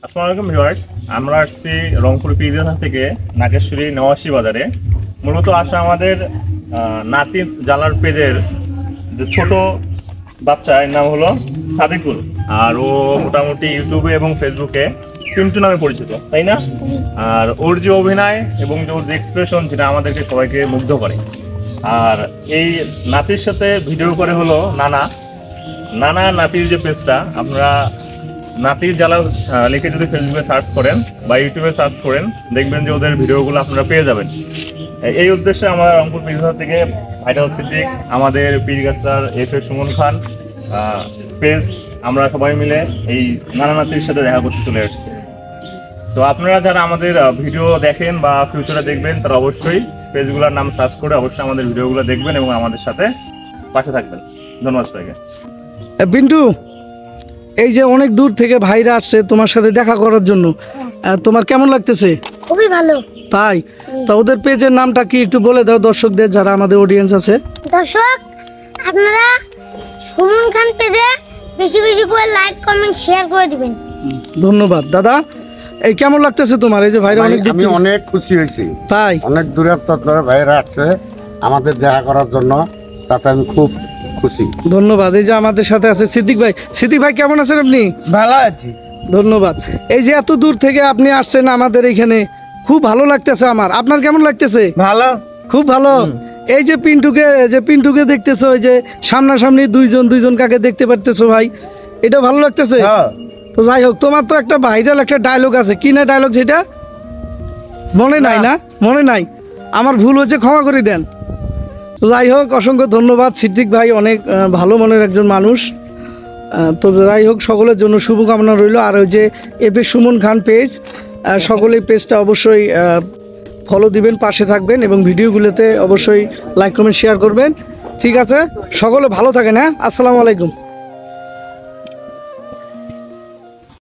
আসসালামু আলাইকুম ভিউয়ার্স, আমরা আসছি রংপুর পীরগাছা থেকে নাগেশ্বরী নওয়াশী বাজারে। মূলত আসা আমাদের নাতি জালার পেজের যে ছোট বাচ্চা, এর নাম হলো সাদিকুল। আর ও মোটামুটি ইউটিউবে এবং ফেসবুকে পিন্টু নামে পরিচিত, তাই না? আর ওর যে অভিনয় এবং ওর যে এক্সপ্রেশন, যেটা আমাদেরকে সবাইকে মুগ্ধ করে। আর এই নাতির সাথে ভিডিও করে হলো নানা নাতির যে পেজটা, আপনারা নাতির জ্বালা লিখে যদি ফেসবুকে সার্চ করেন বা ইউটিউবে সার্চ করেন, দেখবেন যে ওদের ভিডিওগুলো আপনারা পেয়ে যাবেন। এই উদ্দেশ্যে আমরা রংপুর পীরগাছা থেকে ভাইরাল সিদ্দিক, আমাদের পীরগাছার এফএ সুমন খান পেজ, আমরা সবাই মিলে এই নানা নাতির সাথে দেখা করতে চলে আসছি। তো আপনারা যারা আমাদের ভিডিও দেখেন বা ফিউচারে দেখবেন, তারা অবশ্যই পেজগুলোর নাম সার্চ করে অবশ্যই আমাদের ভিডিওগুলো দেখবেন এবং আমাদের সাথে পাশে থাকবেন। ধন্যবাদ সবাইকে। পিন্টু, এই যে অনেক দূর থেকে ভাইরা আসছে তোমার সাথে দেখা করার জন্য, তোমার কেমন লাগতেছে? খুবই ভালো। তাই? তা ওদের পেজের নামটা কি একটু বলে দাও দর্শকদের, যারা আমাদের অডিয়েন্স আছে। দর্শক, আপনারা সুমন খান পেজে বেশি বেশি করে লাইক, কমেন্ট, শেয়ার করে দিবেন। ধন্যবাদ দাদা। এই কেমন লাগতেছে তোমার, এই যে ভাইরা অনেক দূর আমি থেকে? অনেক খুশি হয়েছি। তাই? অনেক দূরের তত্ত্বের ভাইরা আসছে আমাদের দেখা করার জন্য, তাতে আমি খুব খুশি। ধন্যবাদ। এই যে আমাদের সাথে আছে সিদ্দিক ভাই। সিদ্দিক ভাই কেমন আছেন আপনি? ভালো আছি। ধন্যবাদ। এই যে এত দূর থেকে আপনি আসছেন আমাদের এখানে, খুব ভালো লাগতেছে আমার। আপনার কেমন লাগতেছে? ভালো, খুব ভালো। এই যে পিন্টুকে দেখতেছো, এই যে সামনাসামনি দুইজন কাকে দেখতে পারতেছো ভাই, এটা ভালো লাগতেছে? তো যাই হোক, তোমার তো একটা ভাইরাল একটা ডায়লগ আছে, কি না ডায়লগ সেটা? মনে নাই না? মনে নাই, আমার ভুল হয়েছে, ক্ষমা করে দেন। তো যাই হোক, অসংখ্য ধন্যবাদ সিদ্দিক ভাই, অনেক ভালো মনের একজন মানুষ। তো যাই হোক, সকলের জন্য শুভকামনা রইল। আর ওই যে এফএ সুমন খান পেজ, সকলেই পেজটা অবশ্যই ফলো দিবেন, পাশে থাকবেন এবং ভিডিওগুলোতে অবশ্যই লাইক, কমেন্ট, শেয়ার করবেন। ঠিক আছে, সকলে ভালো থাকেন। হ্যাঁ, আসসালামু আলাইকুম।